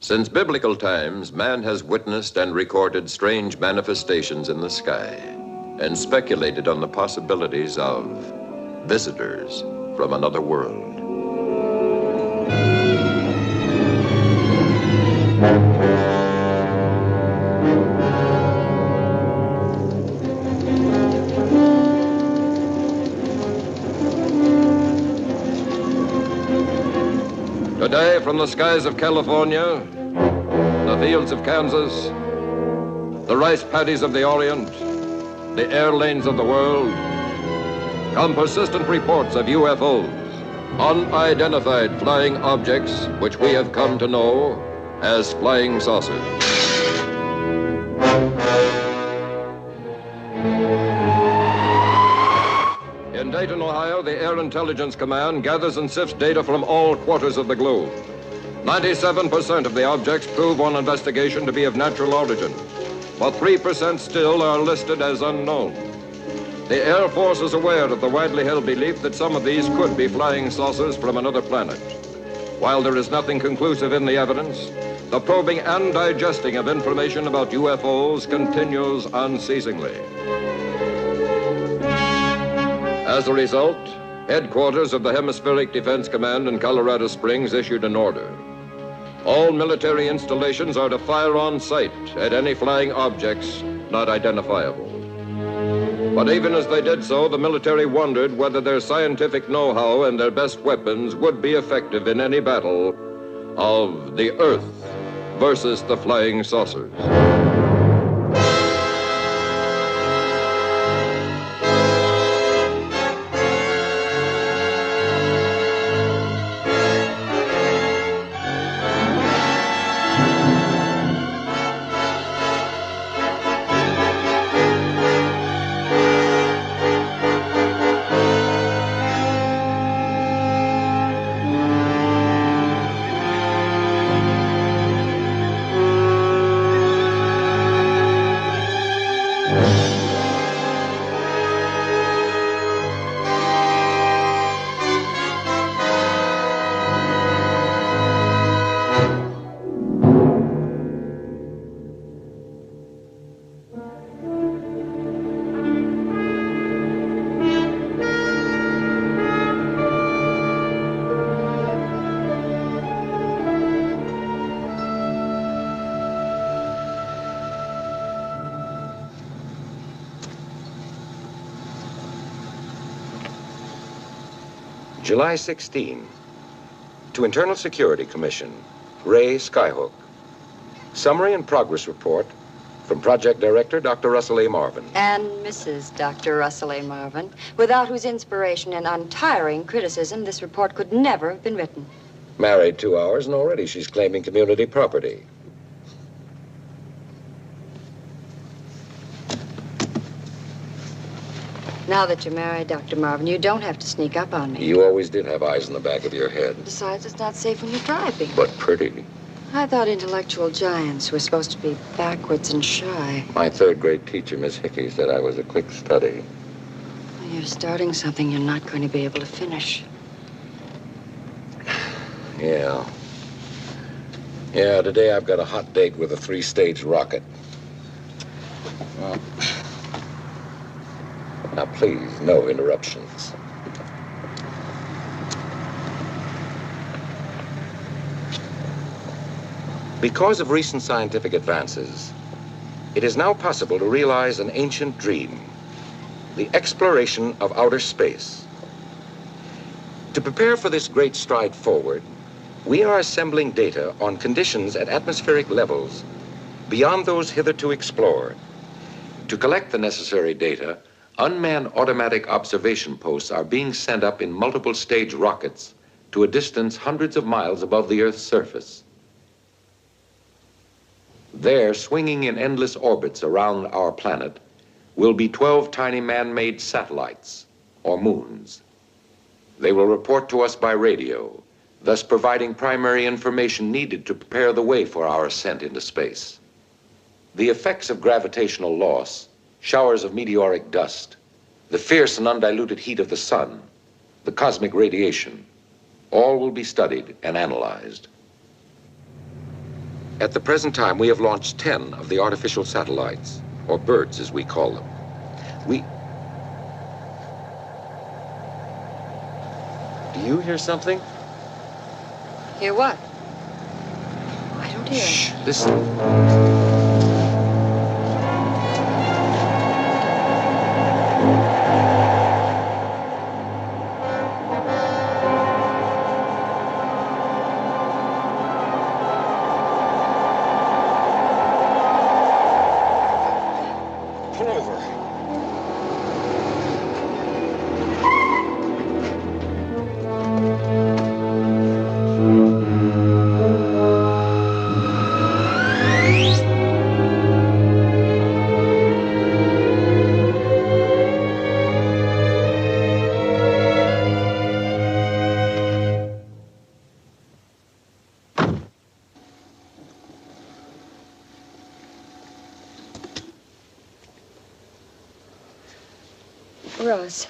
Since biblical times, man has witnessed and recorded strange manifestations in the sky and speculated on the possibilities of visitors from another world. Today, from the skies of California, the fields of Kansas, the rice paddies of the Orient, the air lanes of the world, come persistent reports of UFOs, unidentified flying objects which we have come to know as flying saucers. In Dayton, Ohio, the Air Intelligence Command gathers and sifts data from all quarters of the globe. 97% of the objects prove on investigation to be of natural origin, but 3% still are listed as unknown. The Air Force is aware of the widely held belief that some of these could be flying saucers from another planet. While there is nothing conclusive in the evidence, the probing and digesting of information about UFOs continues unceasingly. As a result, headquarters of the Hemispheric Defense Command in Colorado Springs issued an order. All military installations are to fire on sight at any flying objects not identifiable. But even as they did so, the military wondered whether their scientific know-how and their best weapons would be effective in any battle of the Earth versus the flying saucers. July 16, to Internal Security Commission, Ray Skyhook. Summary and progress report from Project Director Dr. Russell A. Marvin. And Mrs. Dr. Russell A. Marvin, without whose inspiration and untiring criticism, this report could never have been written. Married 2 hours, and already she's claiming community property. Now that you're married, Dr. Marvin, you don't have to sneak up on me. You always did have eyes in the back of your head. Besides, it's not safe when you're driving. But pretty. I thought intellectual giants were supposed to be backwards and shy. My third-grade teacher, Miss Hickey, said I was a quick study. Well, you're starting something you're not going to be able to finish. Yeah. Yeah, today I've got a hot date with a 3-stage rocket. Well, now, please, no interruptions. Because of recent scientific advances, it is now possible to realize an ancient dream, the exploration of outer space. To prepare for this great stride forward, we are assembling data on conditions at atmospheric levels beyond those hitherto explored. To collect the necessary data, unmanned automatic observation posts are being sent up in multiple stage rockets to a distance hundreds of miles above the Earth's surface. There, swinging in endless orbits around our planet, will be 12 tiny man-made satellites, or moons. They will report to us by radio, thus providing primary information needed to prepare the way for our ascent into space. The effects of gravitational loss, showers of meteoric dust, the fierce and undiluted heat of the sun, the cosmic radiation, all will be studied and analyzed. At the present time, we have launched 10 of the artificial satellites, or birds as we call them. Do you hear something? Hear what? I don't hear. Shh, listen. Pull over. Russ,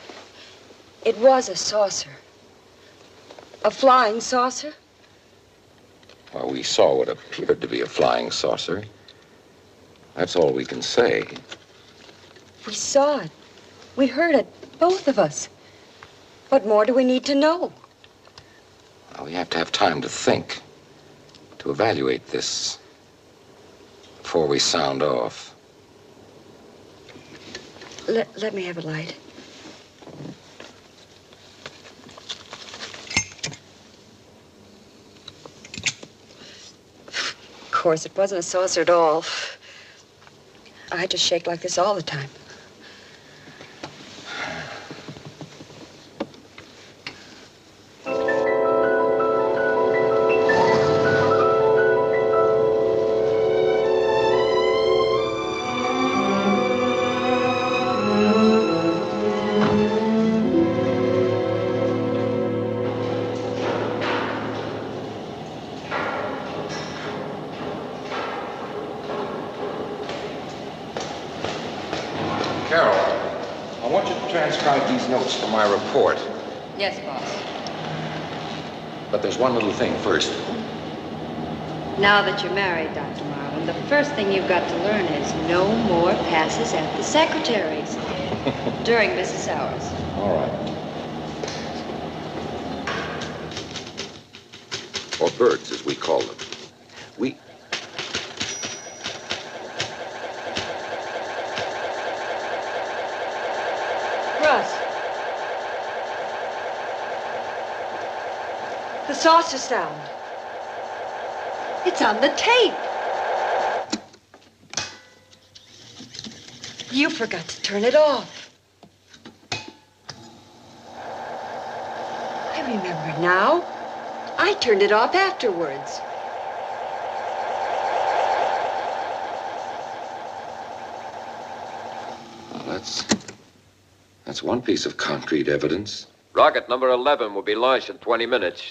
it was a saucer. A flying saucer? Well, we saw what appeared to be a flying saucer. That's all we can say. We saw it. We heard it, both of us. What more do we need to know? Well, we have to have time to think, to evaluate this before we sound off. Let me have a light. Of course, it wasn't a saucer at all. I just shake like this all the time. Carol, I want you to transcribe these notes for my report. Yes, boss. But there's one little thing first. Now that you're married, Dr. Marvin, the first thing you've got to learn is no more passes at the secretaries during business hours. All right. Or birds, as we call them. Russ. The saucer sound. It's on the tape. You forgot to turn it off. I remember now. I turned it off afterwards. Well, that's one piece of concrete evidence. Rocket number 11 will be launched in 20 minutes.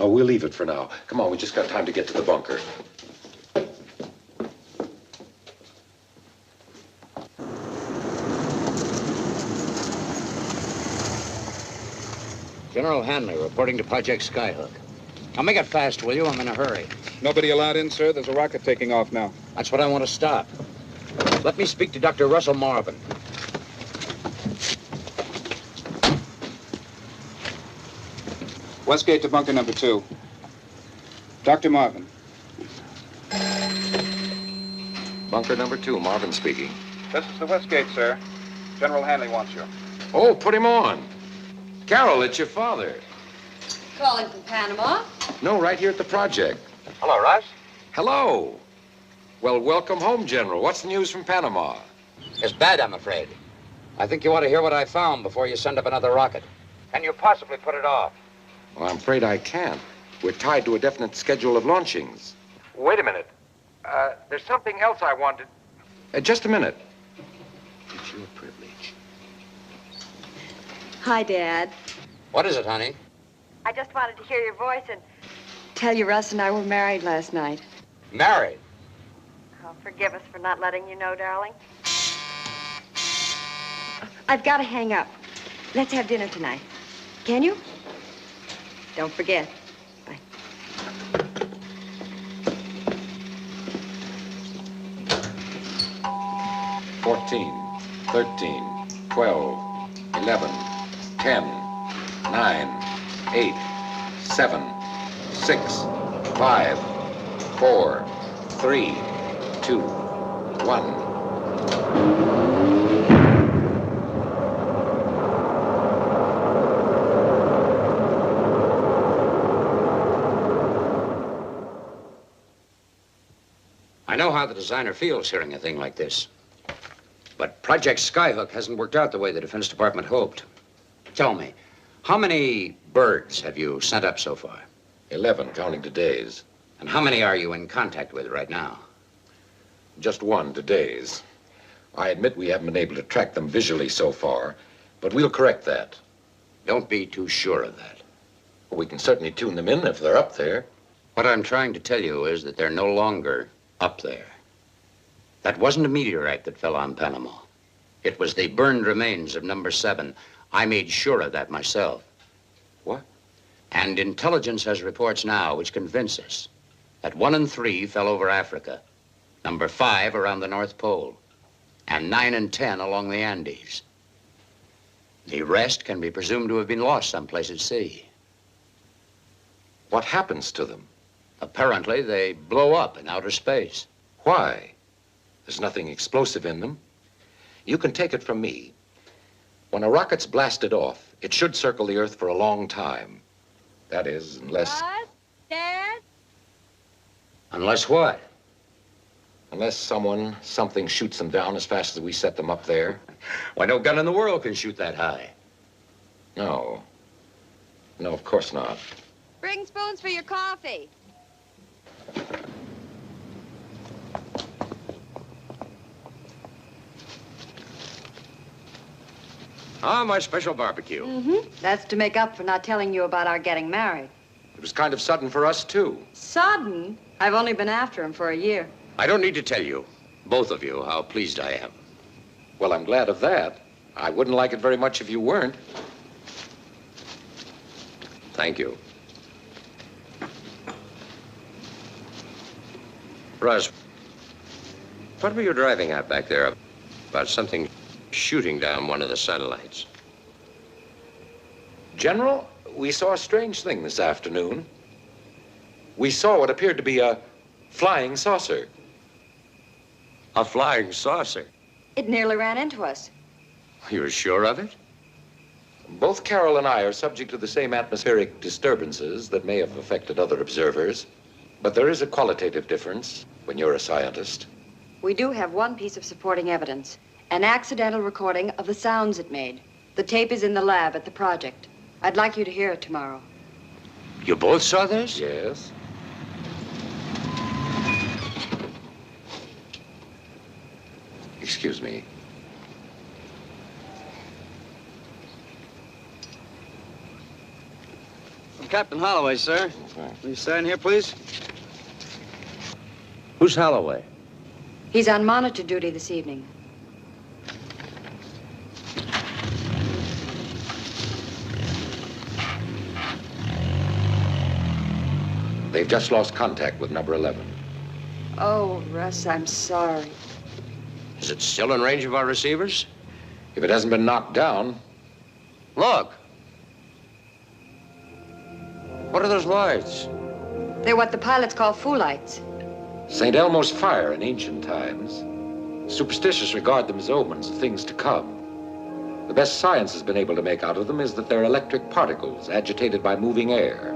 Oh, we'll leave it for now. Come on, we just got time to get to the bunker. General Hanley reporting to Project Skyhook. Now make it fast, will you? I'm in a hurry. Nobody allowed in, sir. There's a rocket taking off now. That's what I want to stop. Let me speak to Dr. Russell Marvin. Westgate to bunker number 2. Dr. Marvin. Bunker number 2, Marvin speaking. This is the Westgate, sir. General Hanley wants you. Oh, put him on. Carol, it's your father. Calling from Panama? No, right here at the project. Hello, Russ. Hello. Well, welcome home, General. What's the news from Panama? It's bad, I'm afraid. I think you ought to hear what I found before you send up another rocket. Can you possibly put it off? Well, I'm afraid I can't. We're tied to a definite schedule of launchings. Wait a minute. There's something else I wanted. Just a minute. It's your privilege. Hi, Dad. What is it, honey? I just wanted to hear your voice and tell you Russ and I were married last night. Married? Oh, forgive us for not letting you know, darling. I've got to hang up. Let's have dinner tonight. Can you? Don't forget. Bye. 14, 13, 12, 11, 10, 9, 8, 7, 6, 5, 4, 3, 2, 1. I know how the designer feels hearing a thing like this. But Project Skyhook hasn't worked out the way the Defense Department hoped. Tell me, how many birds have you sent up so far? 11, counting today's. And how many are you in contact with right now? Just one, today's. I admit we haven't been able to track them visually so far, but we'll correct that. Don't be too sure of that. We can certainly tune them in if they're up there. What I'm trying to tell you is that they're no longer up there. That wasn't a meteorite that fell on Panama. It was the burned remains of number 7. I made sure of that myself. What? And intelligence has reports now which convince us that 1 and 3 fell over Africa, number 5 around the North Pole, and 9 and 10 along the Andes. The rest can be presumed to have been lost someplace at sea. What happens to them? Apparently, they blow up in outer space. Why? There's nothing explosive in them. You can take it from me. When a rocket's blasted off, it should circle the Earth for a long time. That is, unless... What? Dad? Unless what? Unless something shoots them down as fast as we set them up there. Why, no gun in the world can shoot that high. No. No, of course not. Bring spoons for your coffee. Ah, my special barbecue. Mm-hmm. That's to make up for not telling you about our getting married. It was kind of sudden for us, too. Sudden? I've only been after him for a year. I don't need to tell you, both of you, how pleased I am. Well, I'm glad of that. I wouldn't like it very much if you weren't. Thank you. Russ, what were you driving at back there about something shooting down one of the satellites? General, we saw a strange thing this afternoon. We saw what appeared to be a flying saucer. A flying saucer? It nearly ran into us. You're sure of it? Both Carol and I are subject to the same atmospheric disturbances that may have affected other observers. But there is a qualitative difference when you're a scientist. We do have one piece of supporting evidence. An accidental recording of the sounds it made. The tape is in the lab at the project. I'd like you to hear it tomorrow. You both saw this? Yes. Excuse me. I'm Captain Holloway, sir. Will you sign here, please? Who's Holloway? He's on monitor duty this evening. They've just lost contact with number 11. Oh, Russ, I'm sorry. Is it still in range of our receivers? If it hasn't been knocked down, Look. What are those lights? They're what the pilots call foolites. St. Elmo's fire in ancient times. Superstitious regard them as omens of things to come. The best science has been able to make out of them is that they're electric particles agitated by moving air.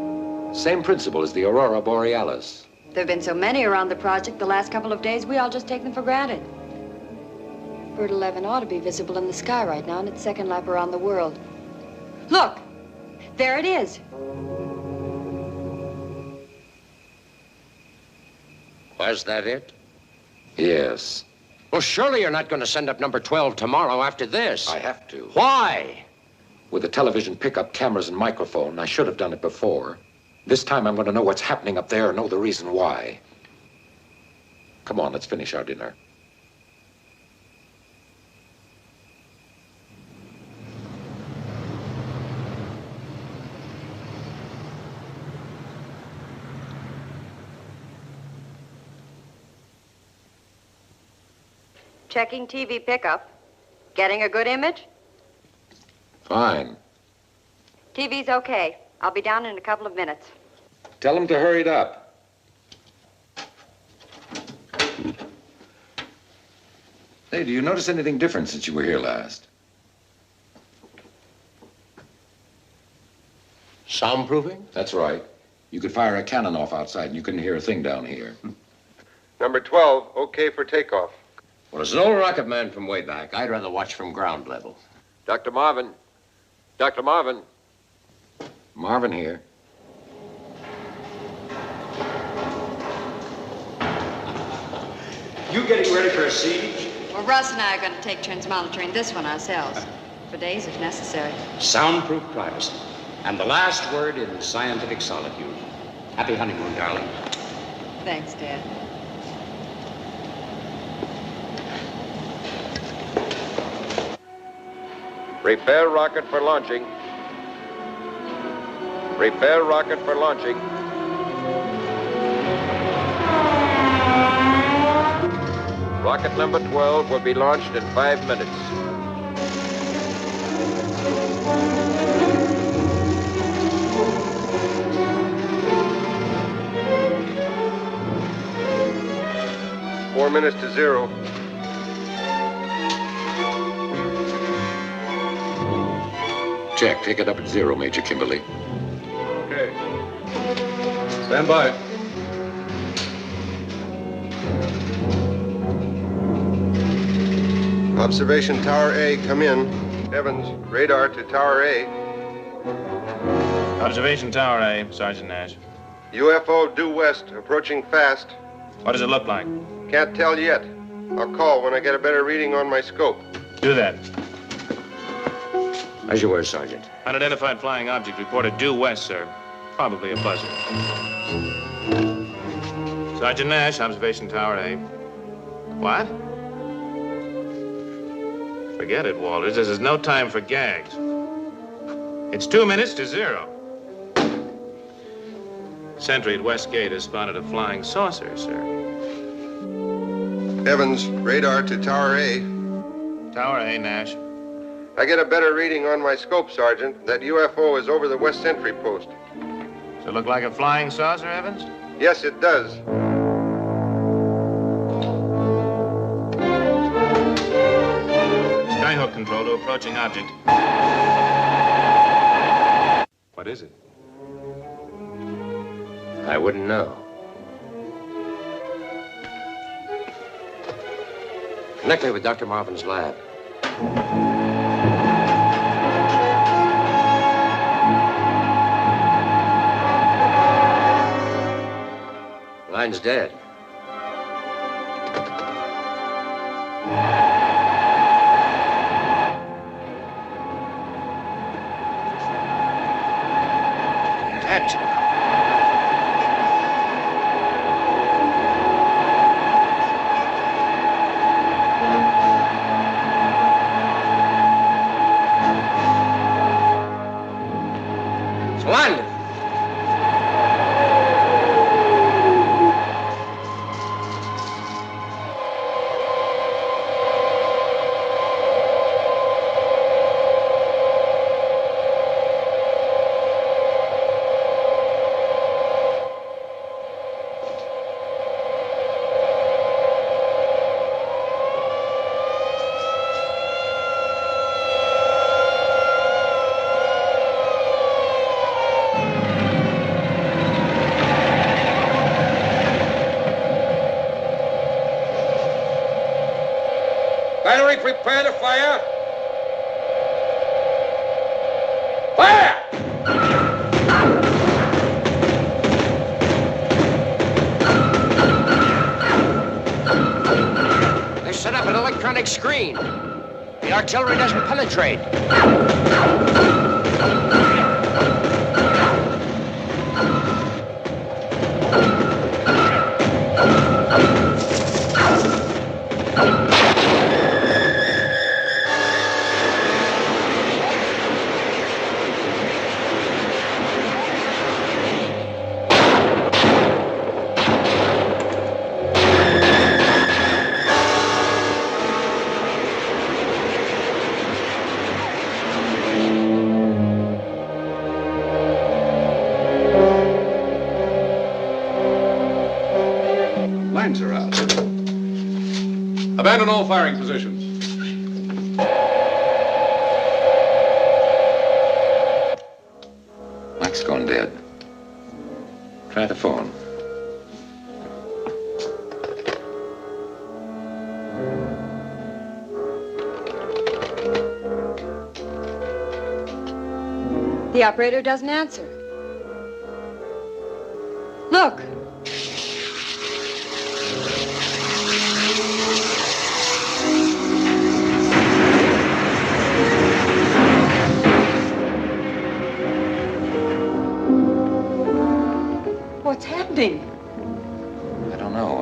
Same principle as the aurora borealis. There have been so many around the project the last couple of days, we all just take them for granted. Bird 11 ought to be visible in the sky right now in its second lap around the world. Look! There it is. Was that it? Yes, Well, surely you're not going to send up number 12 tomorrow after this. I have to. Why? With the television pickup cameras and microphone, I should have done it before. This time I'm going to know what's happening up there and know the reason why. Come on, let's finish our dinner. Checking TV pickup. Getting a good image? Fine. TV's okay. I'll be down in a couple of minutes. Tell them to hurry it up. Hey, do you notice anything different since you were here last? Soundproofing? That's right. You could fire a cannon off outside and you couldn't hear a thing down here. Number 12, okay for takeoff. Well, as an old rocket man from way back, I'd rather watch from ground level. Dr. Marvin. Dr. Marvin. Marvin here. You getting ready for a siege? Well, Russ and I are going to take turns monitoring this one ourselves. For days if necessary. Soundproof privacy. And the last word in scientific solitude. Happy honeymoon, darling. Thanks, Dad. Prepare rocket for launching. Prepare rocket for launching. Rocket number 12 will be launched in 5 minutes. Four minutes to zero. Check. Take it up at 0, Major Kimberly. Okay. Stand by. Observation Tower A, come in. Evans, radar to Tower A. Observation Tower A, Sergeant Nash. UFO due west, approaching fast. What does it look like? Can't tell yet. I'll call when I get a better reading on my scope. Do that. As you were, Sergeant. Unidentified flying object reported due west, sir. Probably a buzzer. Sergeant Nash, Observation Tower A. What? Forget it, Walters. This is no time for gags. It's 2 minutes to 0. Sentry at West Gate has spotted a flying saucer, sir. Evans, radar to Tower A. Tower A, Nash. I get a better reading on my scope, Sergeant. That UFO is over the west sentry post. Does it look like a flying saucer, Evans? Yes, it does. Skyhook control to approaching object. What is it? I wouldn't know. Connect me with Dr. Marvin's lab. Line's dead. Dead. It's landed. Battery, prepare to fire. Fire! They set up an electronic screen. The artillery doesn't penetrate. signs are out. Abandon all firing positions. Mike's gone dead. Try the phone. The operator doesn't answer. Look. What's happening? I don't know.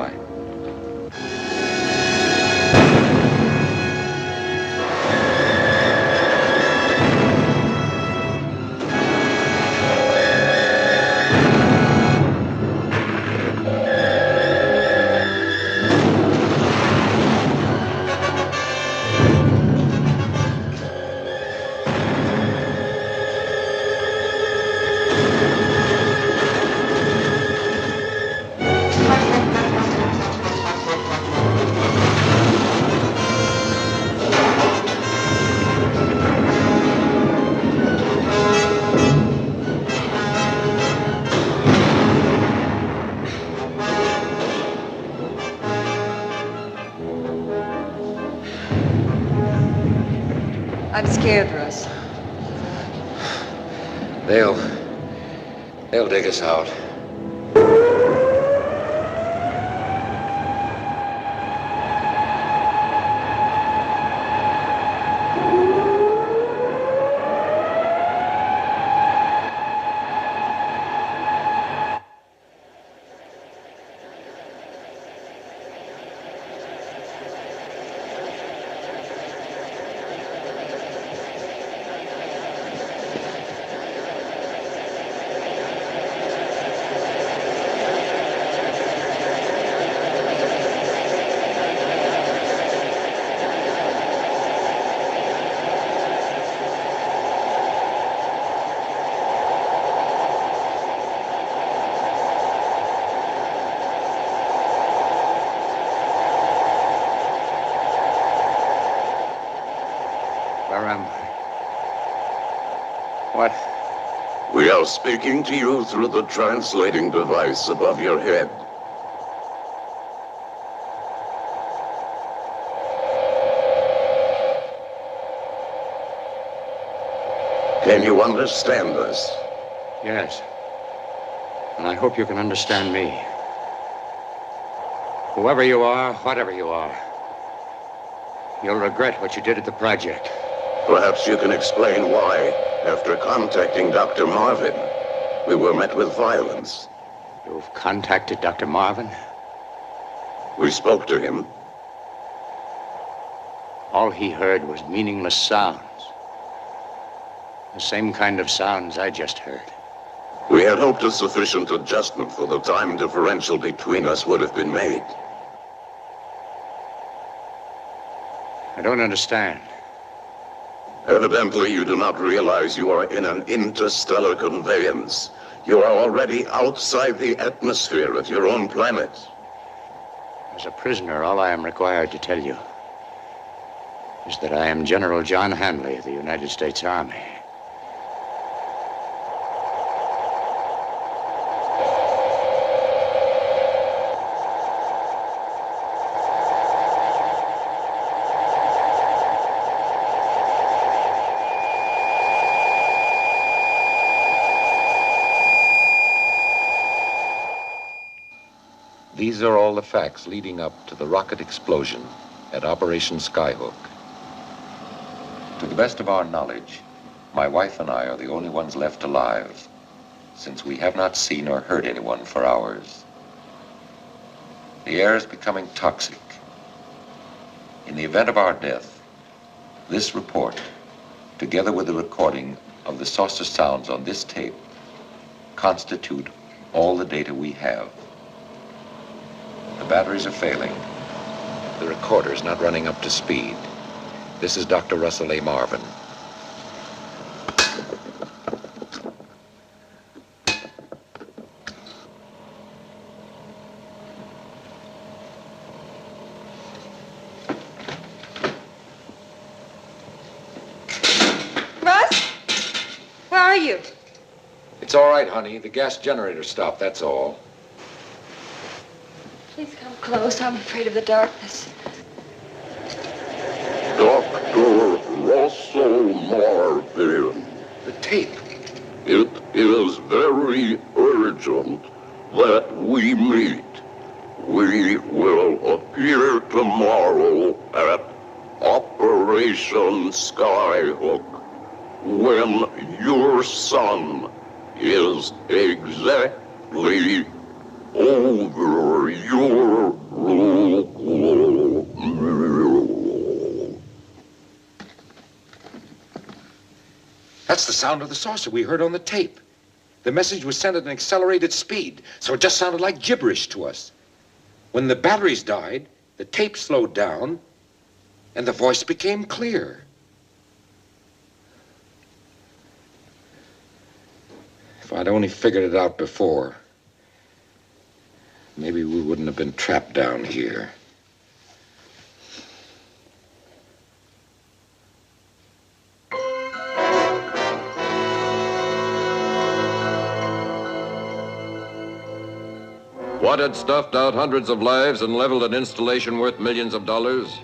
I'm scared, Russ. They'll dig us out. Where am I? What? We are speaking to you through the translating device above your head. Can you understand us? Yes. And I hope you can understand me. Whoever you are, whatever you are, you'll regret what you did at the project. Perhaps you can explain why, after contacting Dr. Marvin, we were met with violence. You've contacted Dr. Marvin? We spoke to him. All he heard was meaningless sounds. The same kind of sounds I just heard. We had hoped a sufficient adjustment for the time differential between us would have been made. I don't understand. Evidently, you do not realize you are in an interstellar conveyance. You are already outside the atmosphere of your own planet. As a prisoner, all I am required to tell you is that I am General John Hanley of the United States Army. These are all the facts leading up to the rocket explosion at Operation Skyhook. To the best of our knowledge, my wife and I are the only ones left alive, since we have not seen or heard anyone for hours. The air is becoming toxic. In the event of our death, this report, together with the recording of the saucer sounds on this tape, constitute all the data we have. The batteries are failing. The recorder's not running up to speed. This is Dr. Russell A. Marvin. you? It's all right, honey. The gas generator stopped, that's all. Please come close. I'm afraid of the darkness. Dr. Russell Marvin. The tape. It is very urgent that we meet. We will appear tomorrow at Operation Skyhook when your son is exactly over your rule. That's the sound of the saucer we heard on the tape. The message was sent at an accelerated speed, so it just sounded like gibberish to us. When the batteries died, the tape slowed down, and the voice became clear. If I'd only figured it out before, maybe we wouldn't have been trapped down here. What had stuffed out hundreds of lives and leveled an installation worth millions of dollars?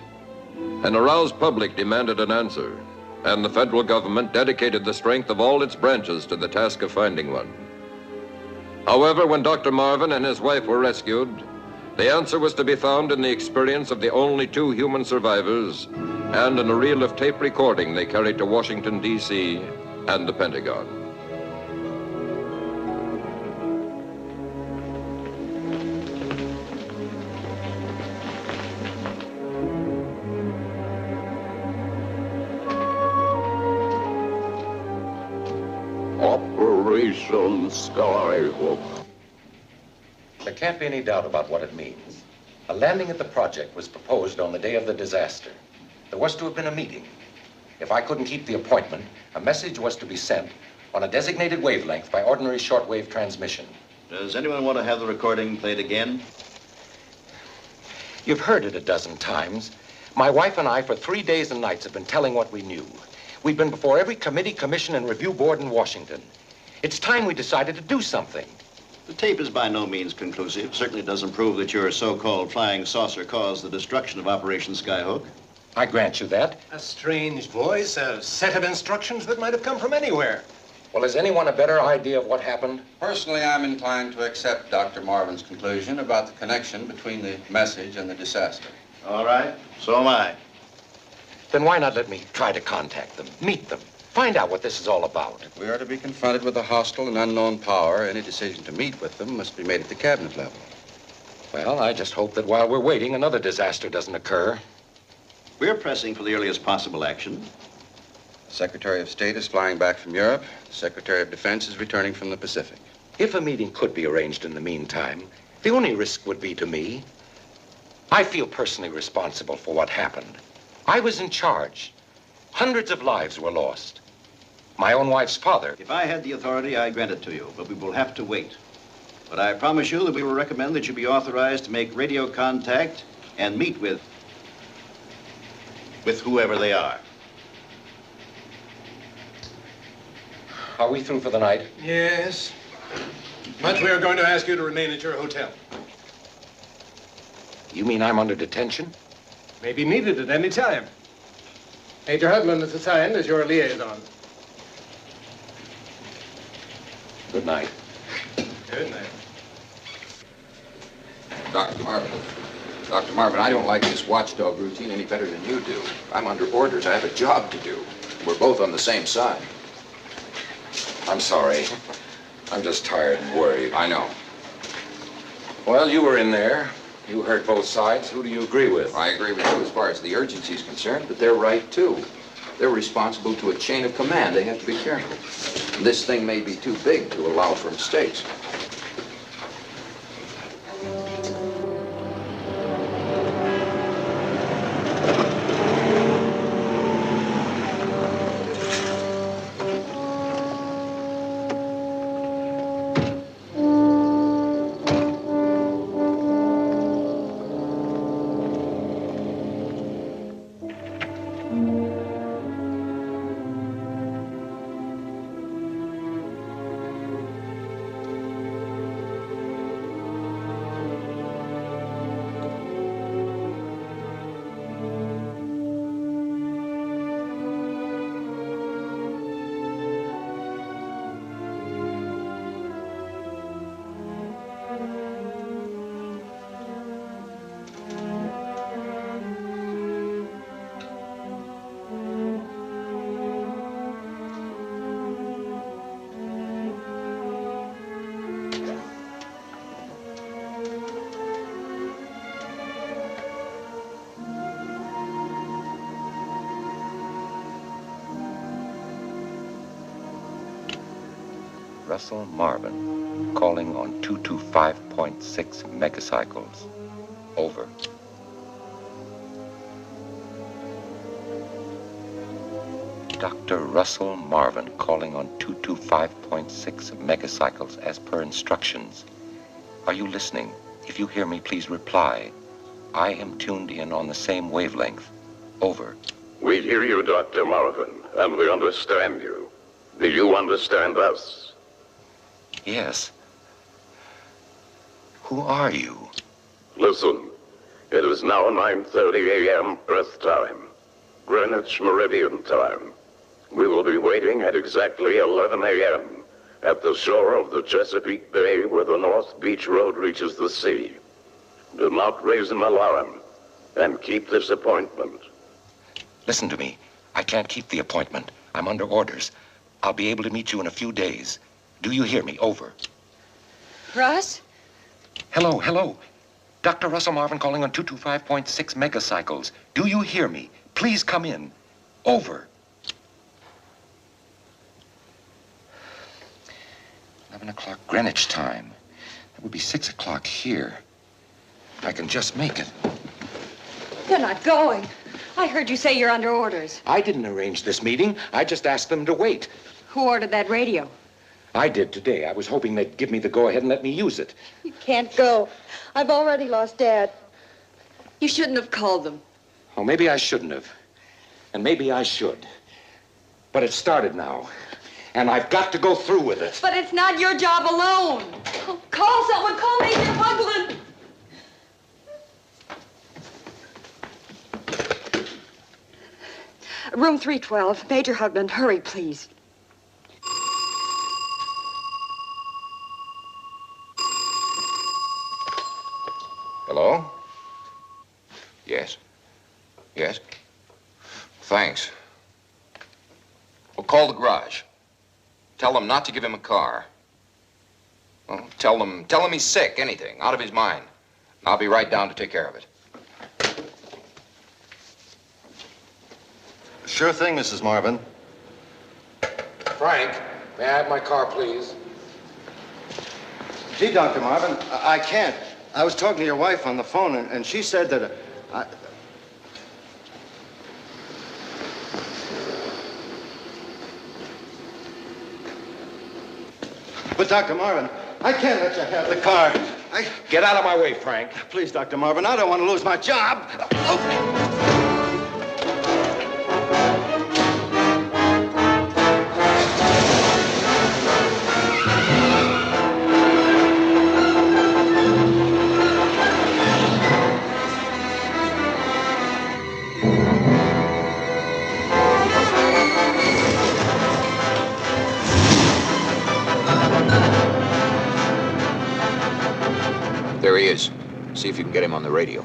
An aroused public demanded an answer, and the federal government dedicated the strength of all its branches to the task of finding one. However, when Dr. Marvin and his wife were rescued, the answer was to be found in the experience of the only two human survivors and in a reel of tape recording they carried to Washington, D.C. and the Pentagon. Operation Skyhook. There can't be any doubt about what it means. A landing at the project was proposed on the day of the disaster. There was to have been a meeting. If I couldn't keep the appointment, a message was to be sent on a designated wavelength by ordinary shortwave transmission. Does anyone want to have the recording played again? You've heard it a dozen times. My wife and I, for 3 days and nights, have been telling what we knew. We've been before every committee, commission, and review board in Washington. It's time we decided to do something. The tape is by no means conclusive. Certainly doesn't prove that your so-called flying saucer caused the destruction of Operation Skyhook. I grant you that. A strange voice, a set of instructions that might have come from anywhere. Well, has anyone a better idea of what happened? Personally, I'm inclined to accept Dr. Marvin's conclusion about the connection between the message and the disaster. All right, so am I. Then why not let me try to contact them, meet them, find out what this is all about? If we are to be confronted with a hostile and unknown power, any decision to meet with them must be made at the cabinet level. Well, I just hope that while we're waiting, another disaster doesn't occur. We're pressing for the earliest possible action. The Secretary of State is flying back from Europe. The Secretary of Defense is returning from the Pacific. If a meeting could be arranged in the meantime, the only risk would be to me. I feel personally responsible for what happened. I was in charge. Hundreds of lives were lost. My own wife's father. If I had the authority, I'd grant it to you, but we will have to wait. But I promise you that we will recommend that you be authorized to make radio contact and meet with whoever they are. Are we through for the night? Yes. But we are going to ask you to remain at your hotel. You mean I'm under detention? May be needed at any time. Major Hudlin is assigned as your liaison. Good night. Good night. Dr. Marvin, I don't like this watchdog routine any better than you do. I'm under orders. I have a job to do. We're both on the same side. I'm sorry. I'm just tired and worried. I know. Well, you were in there. You heard both sides. Who do you agree with? I agree with you as far as the urgency is concerned, but they're right, too. They're responsible to a chain of command. They have to be careful. This thing may be too big to allow for mistakes. Russell Marvin, calling on 225.6 megacycles. Over. Dr. Russell Marvin, calling on 225.6 megacycles as per instructions. Are you listening? If you hear me, please reply. I am tuned in on the same wavelength. Over. We hear you, Dr. Marvin, and we understand you. Do you understand us? Yes. Who are you? Listen, it is now 9:30 a.m. Earth time, Greenwich Meridian time. We will be waiting at exactly 11 a.m. at the shore of the Chesapeake Bay where the North Beach Road reaches the sea. Do not raise an alarm, and keep this appointment. Listen to me. I can't keep the appointment. I'm under orders. I'll be able to meet you in a few days. Do you hear me? Over. Russ? Hello, hello. Dr. Russell Marvin calling on 225.6 megacycles. Do you hear me? Please come in. Over. 11 o'clock Greenwich time. That would be 6 o'clock here. I can just make it. You're not going. I heard you say you're under orders. I didn't arrange this meeting. I just asked them to wait. Who ordered that radio? I did today. I was hoping they'd give me the go-ahead and let me use it. You can't go. I've already lost Dad. You shouldn't have called them. Oh, maybe I shouldn't have. And maybe I should. But it started now. And I've got to go through with it. But it's not your job alone. Oh, call someone. Call Major Hugland. Room 312. Major Hugland, hurry, please. Hello? Yes. Yes? Thanks. Well, call the garage. Tell them not to give him a car. Well, tell them he's sick, anything, out of his mind. I'll be right down to take care of it. Sure thing, Mrs. Marvin. Frank, may I have my car, please? Gee, Dr. Marvin, I can't. I was talking to your wife on the phone, and she said that But, Dr. Marvin, I can't let you have the car. Get out of my way, Frank. Please, Dr. Marvin, I don't want to lose my job. There he is. See if you can get him on the radio.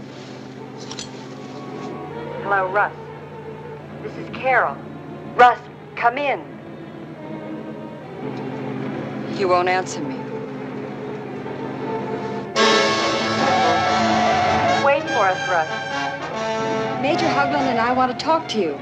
Hello, Russ. This is Carol. Russ, come in. He won't answer me. Wait for us, Russ. Major Hugland and I want to talk to you.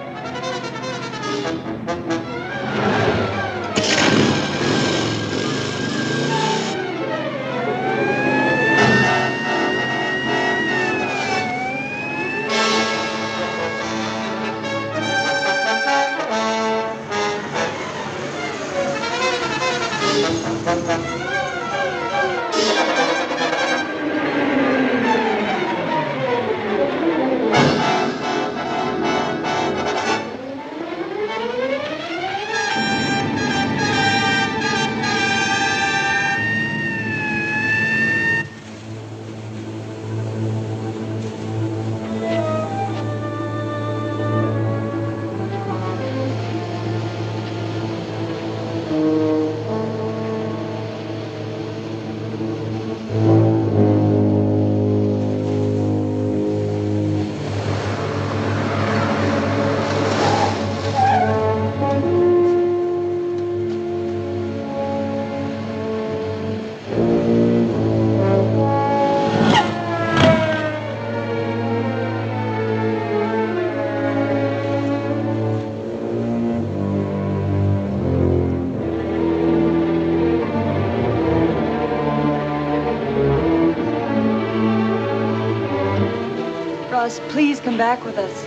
Ross, please come back with us.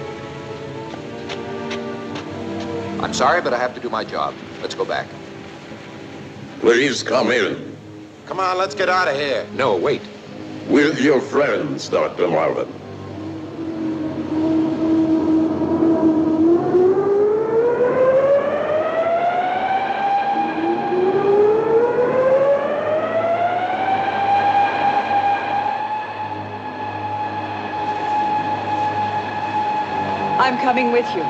I'm sorry, but I have to do my job. Let's go back. Please come in. Come on, let's get out of here. No, wait. With your friends, Dr. Marvin. I'm coming with you.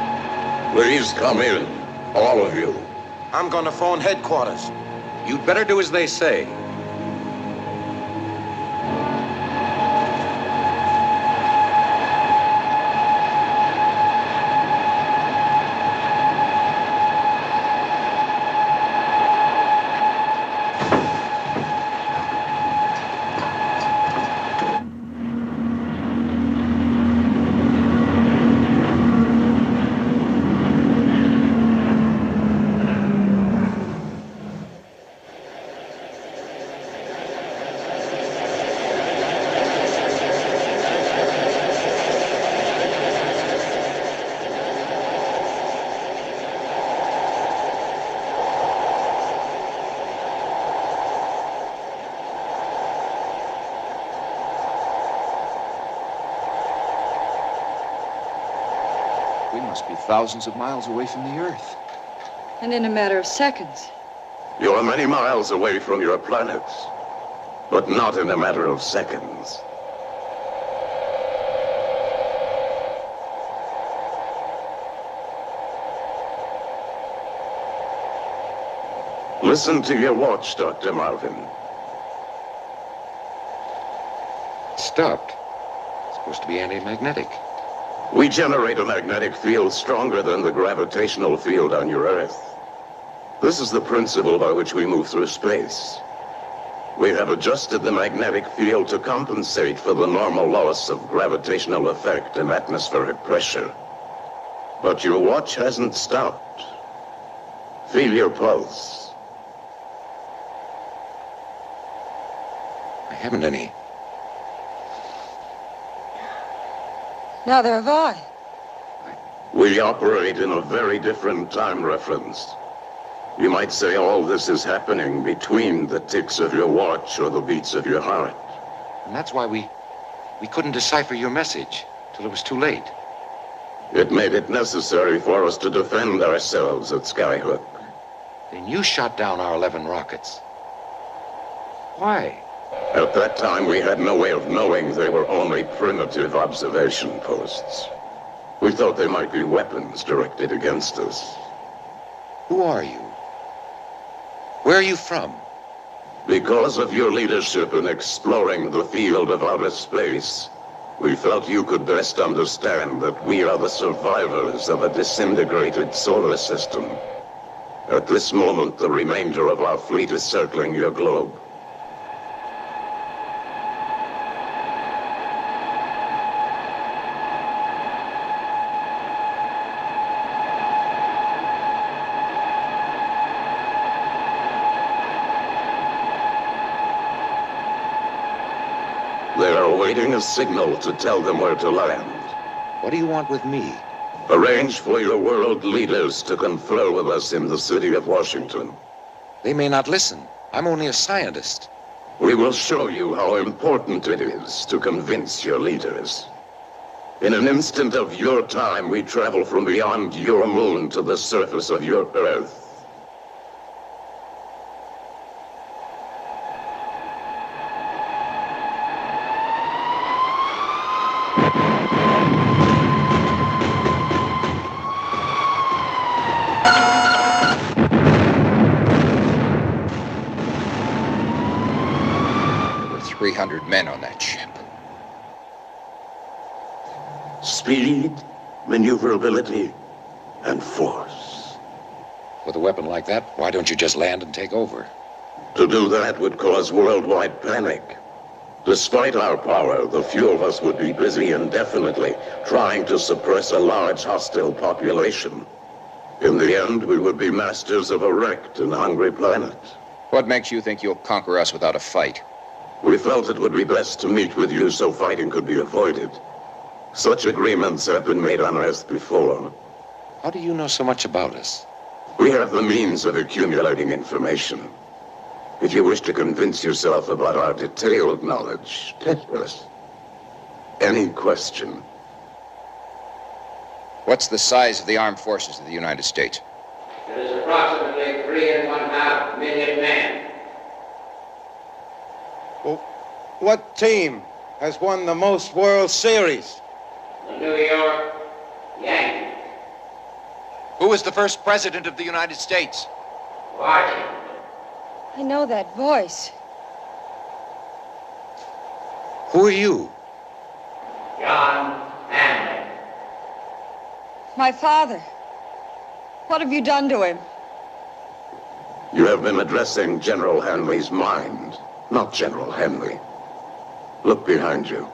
Please come in, all of you. I'm going to phone headquarters. You'd better do as they say. We must be thousands of miles away from the Earth. And in a matter of seconds. You're many miles away from your planets, but not in a matter of seconds. Listen to your watch, Dr. Marvin. It stopped. It's supposed to be anti-magnetic. We generate a magnetic field stronger than the gravitational field on your Earth. This is the principle by which we move through space. We have adjusted the magnetic field to compensate for the normal loss of gravitational effect and atmospheric pressure. But your watch hasn't stopped. Feel your pulse. I haven't any. Neither have I. We operate in a very different time reference. You might say all this is happening between the ticks of your watch or the beats of your heart. And that's why we couldn't decipher your message till it was too late. It made it necessary for us to defend ourselves at Skyhook. Then you shot down our 11 rockets. Why? At that time, we had no way of knowing they were only primitive observation posts. We thought they might be weapons directed against us. Who are you? Where are you from? Because of your leadership in exploring the field of outer space, we felt you could best understand that we are the survivors of a disintegrated solar system. At this moment, the remainder of our fleet is circling your globe. They are awaiting a signal to tell them where to land. What do you want with me? Arrange for your world leaders to confer with us in the city of Washington. They may not listen. I'm only a scientist. We will show you how important it is to convince your leaders. In an instant of your time, we travel from beyond your moon to the surface of your Earth. There were 300 men on that ship. Speed, maneuverability, and force. With a weapon like that, why don't you just land and take over? To do that would cause worldwide panic. Despite our power, the few of us would be busy indefinitely trying to suppress a large hostile population. In the end, we would be masters of a wrecked and hungry planet. What makes you think you'll conquer us without a fight? We felt it would be best to meet with you so fighting could be avoided. Such agreements have been made on Earth before. How do you know so much about us? We have the means of accumulating information. If you wish to convince yourself about our detailed knowledge, tell us. Any question? What's the size of the armed forces of the United States? It is approximately 3.5 million men. Well, what team has won the most World Series? The New York Yankees. Who was the first president of the United States? Washington. I know that voice. Who are you? John Hanley. My father. What have you done to him? You have been addressing General Hanley's mind, not General Hanley. Look behind you.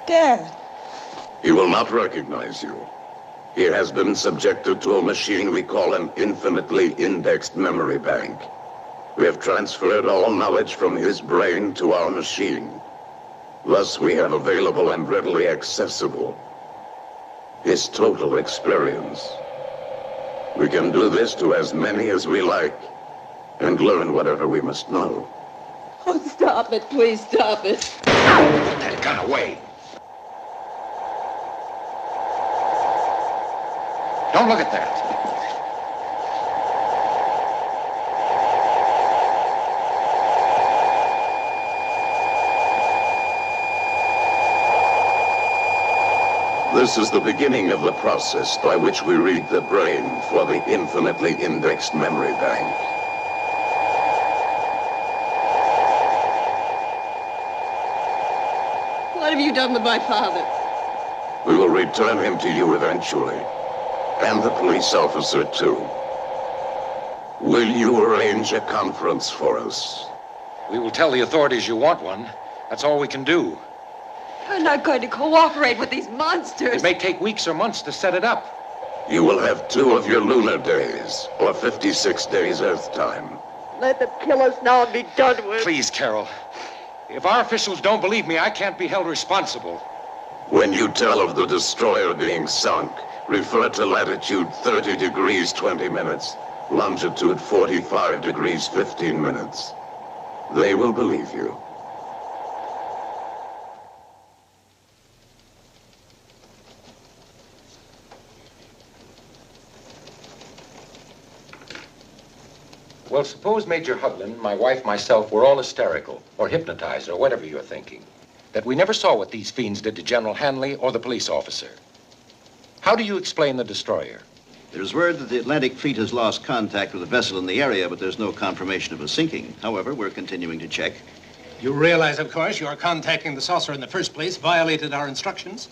Dad. He will not recognize you. He has been subjected to a machine we call an infinitely indexed memory bank. We have transferred all knowledge from his brain to our machine. Thus, we have available and readily accessible his total experience. We can do this to as many as we like and learn whatever we must know. Oh, stop it. Please stop it. Put that gun away. Don't look at that. This is the beginning of the process by which we read the brain for the infinitely indexed memory bank. What have you done with my father? We will return him to you eventually. And the police officer, too. Will you arrange a conference for us? We will tell the authorities you want one. That's all we can do. You're not going to cooperate with these monsters. It may take weeks or months to set it up. You will have 2 of your lunar days, or 56 days Earth time. Let them kill us now and be done with. Please, Carol. If our officials don't believe me, I can't be held responsible. When you tell of the destroyer being sunk, refer to latitude 30 degrees 20 minutes, longitude 45 degrees 15 minutes. They will believe you. Well, suppose Major Hudlin, my wife, myself, were all hysterical, or hypnotized, or whatever you're thinking. That we never saw what these fiends did to General Hanley or the police officer. How do you explain the destroyer? There's word that the Atlantic Fleet has lost contact with a vessel in the area, but there's no confirmation of a sinking. However, we're continuing to check. You realize, of course, your contacting the saucer in the first place violated our instructions.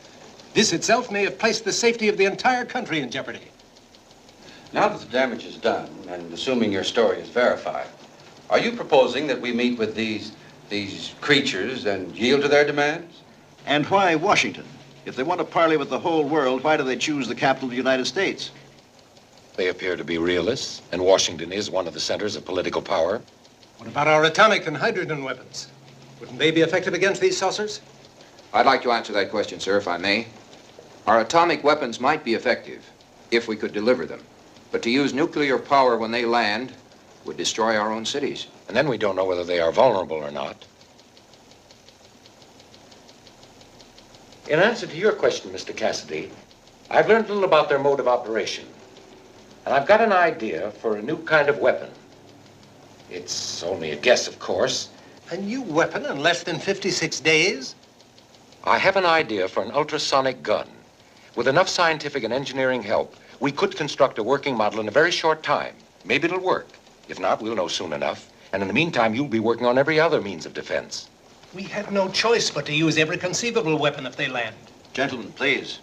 This itself may have placed the safety of the entire country in jeopardy. Now that the damage is done, and assuming your story is verified, are you proposing that we meet with these creatures and yield to their demands? And why Washington? If they want to parley with the whole world, why do they choose the capital of the United States? They appear to be realists, and Washington is one of the centers of political power. What about our atomic and hydrogen weapons? Wouldn't they be effective against these saucers? I'd like to answer that question, sir, if I may. Our atomic weapons might be effective if we could deliver them. But to use nuclear power when they land would destroy our own cities. And then we don't know whether they are vulnerable or not. In answer to your question, Mr. Cassidy, I've learned a little about their mode of operation. And I've got an idea for a new kind of weapon. It's only a guess, of course. A new weapon in less than 56 days? I have an idea for an ultrasonic gun. With enough scientific and engineering help, we could construct a working model in a very short time. Maybe it'll work. If not, we'll know soon enough. And in the meantime, you'll be working on every other means of defense. We have no choice but to use every conceivable weapon if they land. Gentlemen, please.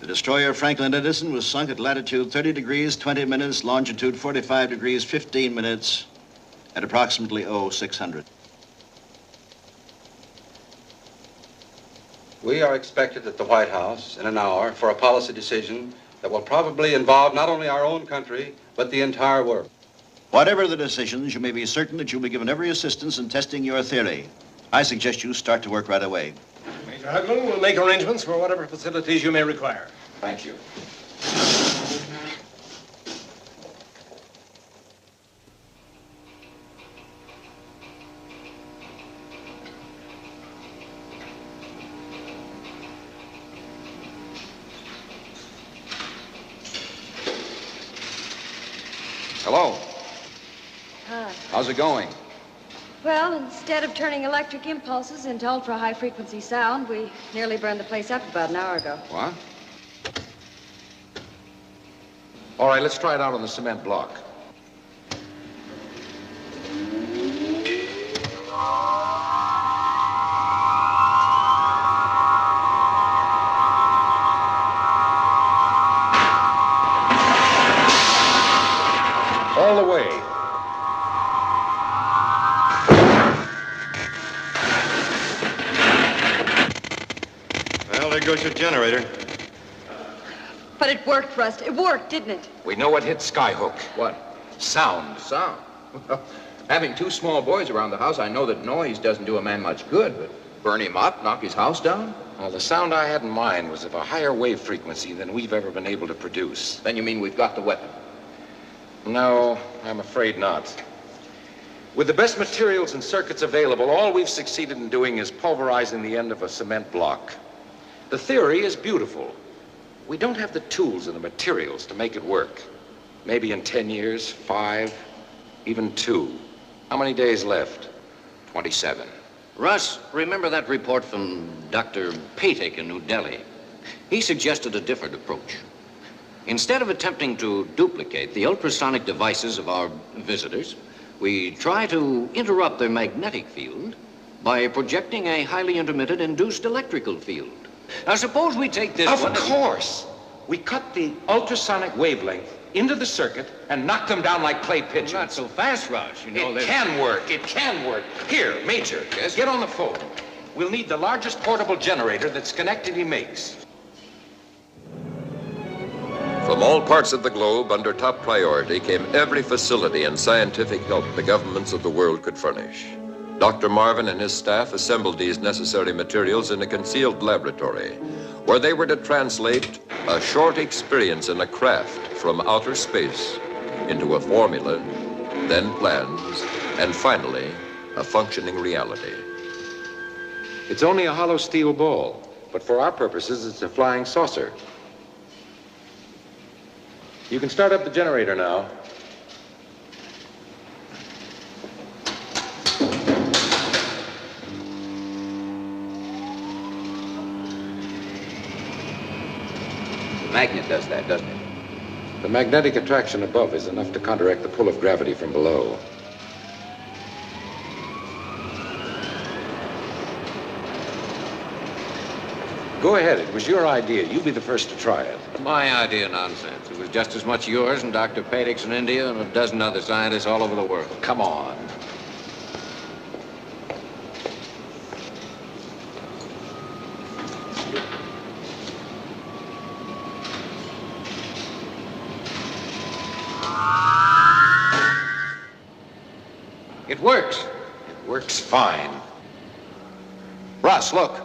The destroyer Franklin Edison was sunk at latitude 30 degrees 20 minutes, longitude 45 degrees 15 minutes, at approximately 0600. We are expected at the White House in an hour for a policy decision that will probably involve not only our own country, but the entire world. Whatever the decisions, you may be certain that you'll be given every assistance in testing your theory. I suggest you start to work right away. Major Hugman will make arrangements for whatever facilities you may require. Thank you. Hello. Hi. How's it going? Well, instead of turning electric impulses into ultra-high frequency sound, we nearly burned the place up about an hour ago. What? All right, let's try it out on the cement block. All the way. Well, there goes your generator. But it worked, Rust. It worked, didn't it? We know what hit Skyhook. What? Sound. Sound. Well, having two small boys around the house, I know that noise doesn't do a man much good, but burn him up, knock his house down? Well, the sound I had in mind was of a higher wave frequency than we've ever been able to produce. Then you mean we've got the weapon? No, I'm afraid not. With the best materials and circuits available, all we've succeeded in doing is pulverizing the end of a cement block. The theory is beautiful. We don't have the tools and the materials to make it work. Maybe in 10 years, 5, even 2. How many days left? 27. Russ, remember that report from Dr. Patek in New Delhi? He suggested a different approach. Instead of attempting to duplicate the ultrasonic devices of our visitors, we try to interrupt their magnetic field by projecting a highly intermittent induced electrical field. Now, suppose we take this one... Of course! We cut the ultrasonic wavelength into the circuit and knock them down like clay pigeons. Not so fast, Russ. You know It can work. It can work. Here, Major, Yes? get on the phone. We'll need the largest portable generator that Schenectady makes. From all parts of the globe, under top priority, came every facility and scientific help the governments of the world could furnish. Dr. Marvin and his staff assembled these necessary materials in a concealed laboratory, where they were to translate a short experience in a craft from outer space into a formula, then plans, and finally, a functioning reality. It's only a hollow steel ball, but for our purposes, it's a flying saucer. You can start up the generator now. The magnet does that, doesn't it? The magnetic attraction above is enough to counteract the pull of gravity from below. Go ahead. It was your idea. You be the first to try it. My idea, nonsense. It was just as much yours and Dr. Patek's in India and a dozen other scientists all over the world. Come on. It works. It works fine. Russ, look.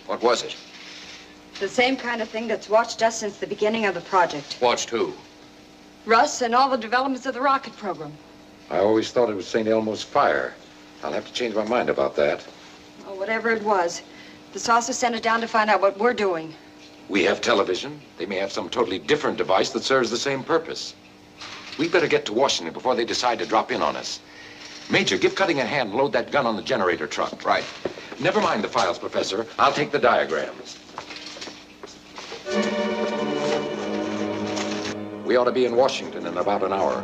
What was it? The same kind of thing that's watched us since the beginning of the project. Watched who? Russ and all the developments of the rocket program. I always thought it was St. Elmo's fire. I'll have to change my mind about that. Oh, whatever it was, the saucer sent it down to find out what we're doing. We have television. They may have some totally different device that serves the same purpose. We better get to Washington before they decide to drop in on us. Major, give Cutting a hand. Load that gun on the generator truck. Right. Never mind the files, Professor. I'll take the diagrams. We ought to be in Washington in about an hour.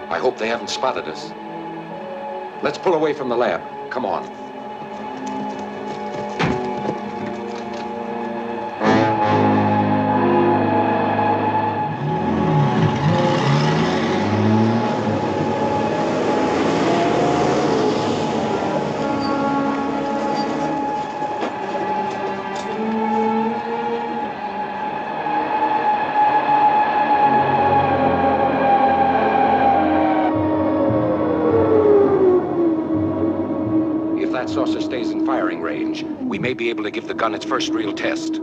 I hope they haven't spotted us. Let's pull away from the lab. Come on. Saucer stays in firing range, we may be able to give the gun its first real test.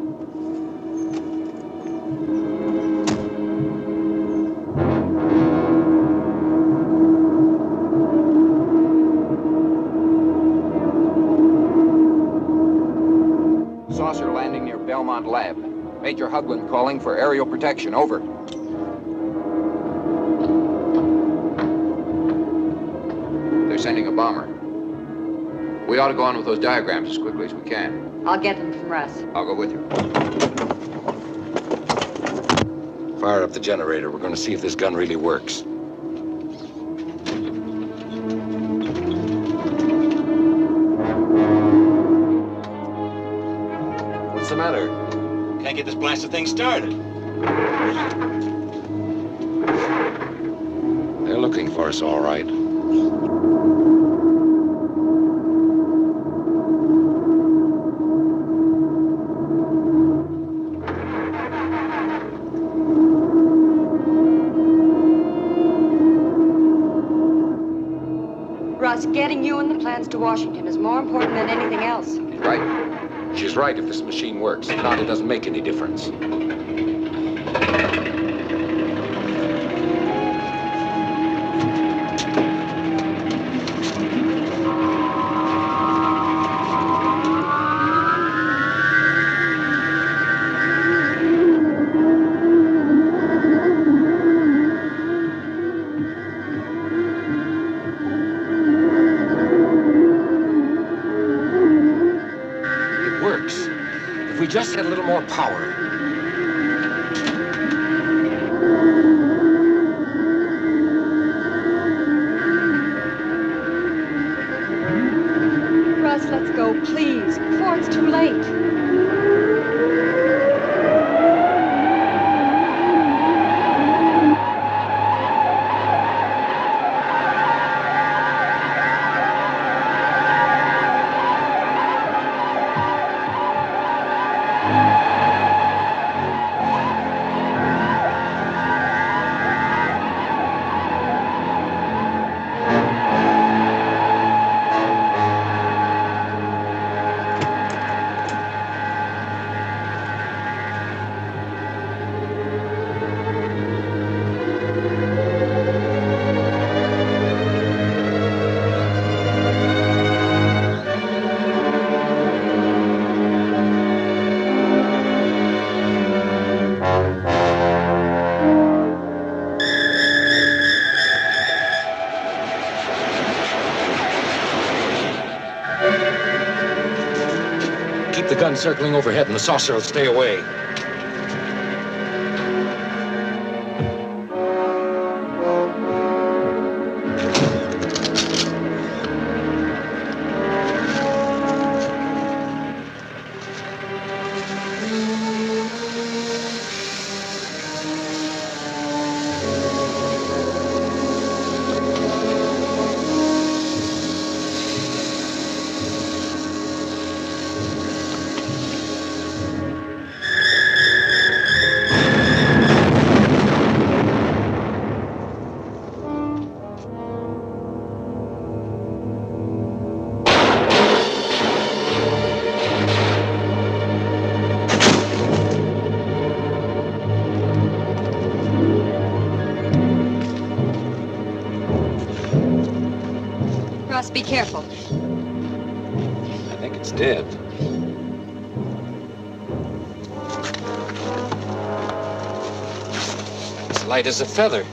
Saucer landing near Belmont Lab. Major Hugland calling for aerial protection. Over. They're sending a bomber. We ought to go on with those diagrams as quickly as we can. I'll get them from Russ. I'll go with you. Fire up the generator. We're going to see if this gun really works. What's the matter? Can't get this blasted thing started. They're looking for us, all right. Russ, getting you and the plans to Washington is more important than anything else. Right. She's right if this machine works. If not, it doesn't make any difference. We just had a little more power. Russ, let's go, please, before it's too late. Keep the gun circling overhead and the saucer will stay away. Russ, be careful. I think it's dead. It's Light as a feather.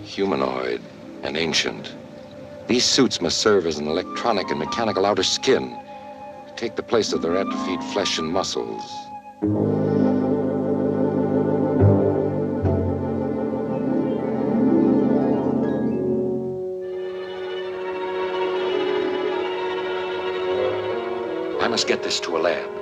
Humanoid and ancient. These suits must serve as an electronic and mechanical outer skin to take the place of their atrophied flesh and muscles. I must get this to a lab.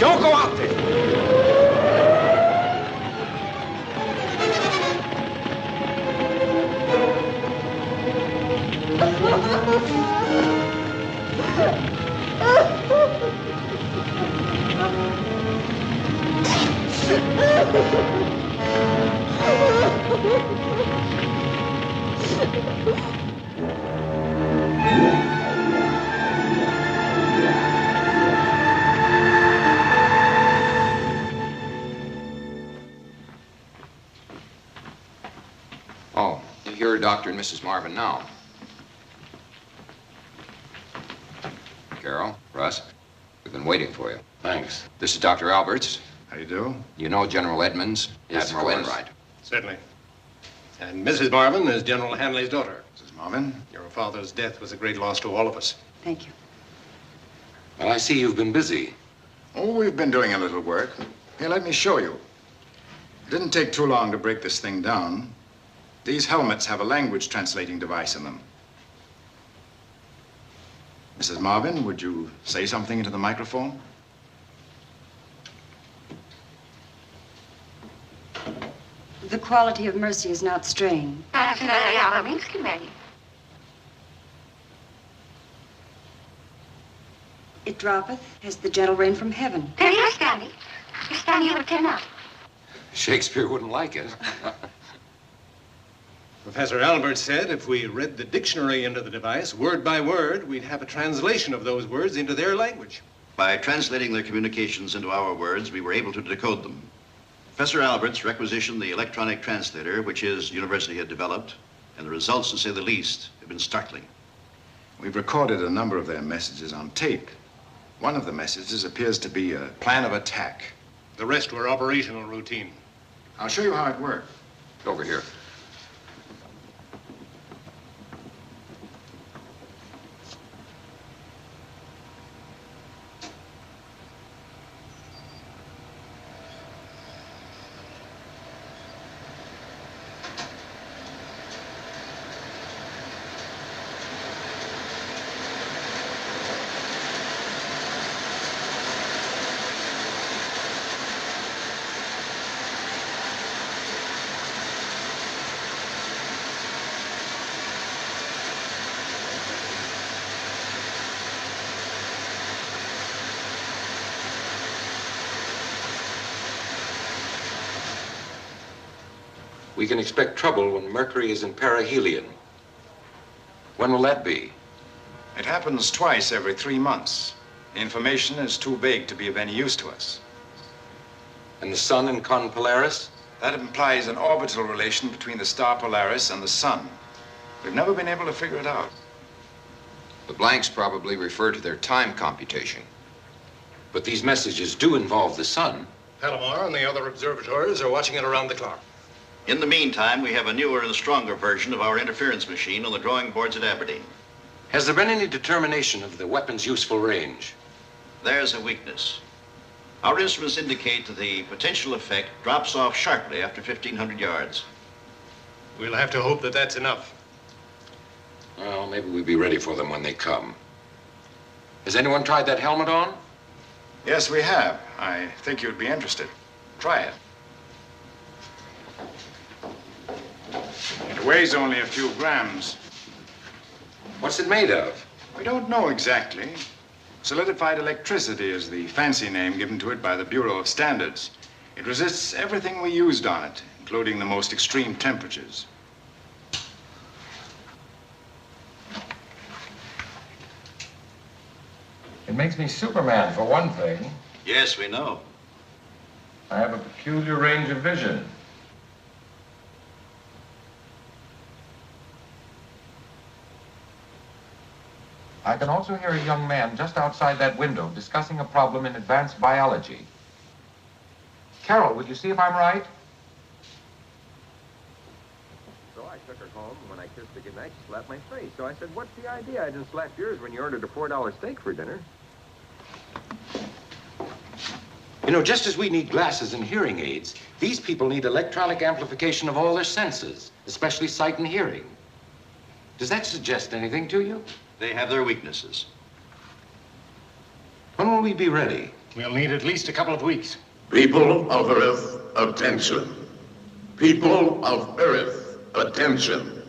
Don't go out there! Oh, you're Dr. and Mrs. Marvin now. Carol, Russ, we've been waiting for you. Thanks. This is Dr. Alberts. How do you do? You know General Edmonds, Yes, Admiral of course. Enright. Certainly. And Mrs. Marvin is General Hanley's daughter. Mrs. Marvin? Your father's death was a great loss to all of us. Thank you. Well, I see you've been busy. Oh, we've been doing a little work. Here, let me show you. It didn't take too long to break this thing down. These helmets have a language translating device in them. Mrs. Marvin, would you say something into the microphone? The quality of mercy is not strained. It droppeth as the gentle rain from heaven. Shakespeare wouldn't like it. Professor Albert said if we read the dictionary into the device, word by word, we'd have a translation of those words into their language. By translating their communications into our words, we were able to decode them. Professor Alberts requisitioned the electronic translator, which his university had developed, and the results, to say the least, have been startling. We've recorded a number of their messages on tape. One of the messages appears to be a plan of attack. The rest were operational routine. I'll show you how it worked. Over here. We can expect trouble when Mercury is in perihelion. When will that be? It happens twice every 3 months. The information is too vague to be of any use to us. And the sun in Con Polaris? That implies an orbital relation between the star Polaris and the sun. We've never been able to figure it out. The blanks probably refer to their time computation. But these messages do involve the sun. Palomar and the other observatories are watching it around the clock. In the meantime, we have a newer and stronger version of our interference machine on the drawing boards at Aberdeen. Has there been any determination of the weapon's useful range? There's a weakness. Our instruments indicate that the potential effect drops off sharply after 1,500 yards. We'll have to hope that that's enough. Well, maybe we'll be ready for them when they come. Has anyone tried that helmet on? Yes, we have. I think you'd be interested. Try it. It weighs only a few grams. What's it made of? We don't know exactly. Solidified electricity is the fancy name given to it by the Bureau of Standards. It resists everything we used on it, including the most extreme temperatures. It makes me Superman, for one thing. Yes, we know. I have a peculiar range of vision. I can also hear a young man just outside that window discussing a problem in advanced biology. Carol, would you see if I'm right? So I took her home. When I kissed her goodnight, she slapped my face. So I said, what's the idea? I didn't slap yours when you ordered a $4 steak for dinner. You know, just as we need glasses and hearing aids, these people need electronic amplification of all their senses, especially sight and hearing. Does that suggest anything to you? They have their weaknesses. When will we be ready? We'll need at least a couple of weeks. People of Earth, attention. People of Earth, attention.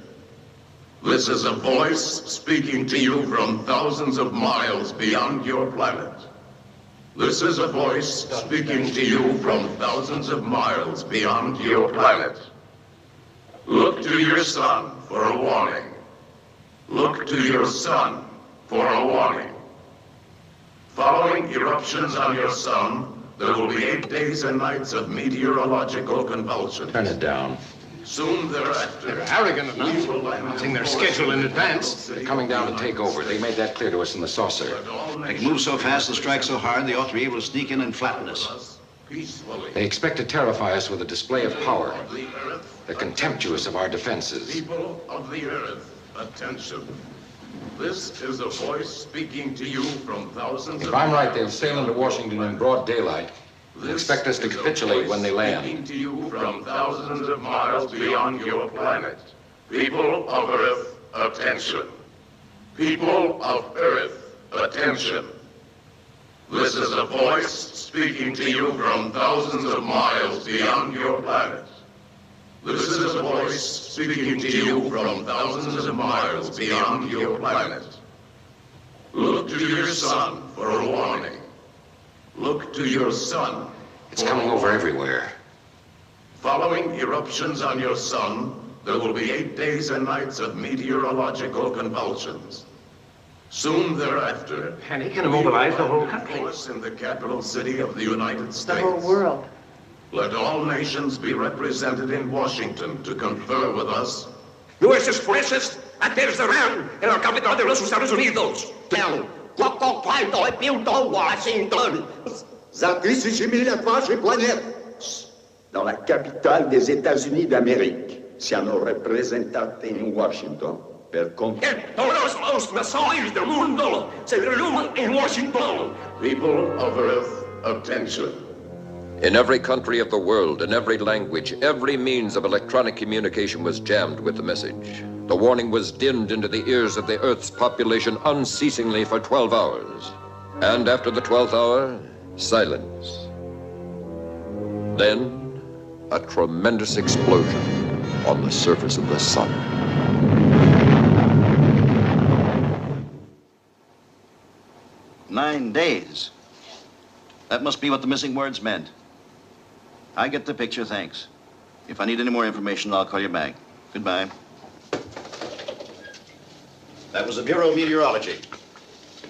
This is a voice speaking to you from thousands of miles beyond your planet. This is a voice speaking to you from thousands of miles beyond your planet. Look to your sun for a warning. Look to your sun for a warning. Following eruptions on your sun, there will be 8 days and nights of meteorological convulsions. Turn it down. Soon thereafter, They're arrogant enough, announcing their schedule in advance. They're coming down to take over. They made that clear to us in the saucer. They can move so fast and strike so hard, they ought to be able to sneak in and flatten us. They expect to terrify us with a display of power. They're contemptuous of our defenses. People of the Earth, attention. This is a voice speaking to you from thousands of If I'm right, they'll sail into Washington in broad daylight. They expect us to capitulate when they land. Speaking to you from thousands of miles beyond your planet. People of Earth, attention. People of Earth, attention. This is a voice speaking to you from thousands of miles beyond your planet. This is a voice speaking to you from thousands of miles beyond your planet. Look to your sun for a warning. Look to your sun. It's coming over everywhere. Following eruptions on your sun, there will be 8 days and nights of meteorological convulsions. Soon thereafter, Panic and immobilize the whole country. In the capital city of the United States. The whole world. Let all nations be represented in Washington to confer with us. Nuestras fuerzas aterrizarán en la capital de los Estados Unidos. Washington. За тысячи миль от вашей планеты. Dans la capitale des États-Unis d'Amérique. Siamo rappresentati in Washington per Todas las naciones del mundo se reúnen en Washington. People of Earth, attention. In every country of the world, in every language, every means of electronic communication was jammed with the message. The warning was dinned into the ears of the Earth's population unceasingly for 12 hours. And after the 12th hour, silence. Then, a tremendous explosion on the surface of the sun. "9 days. That must be what the missing words meant. I get the picture, thanks. If I need any more information, I'll call you back. Goodbye. That was the Bureau of Meteorology.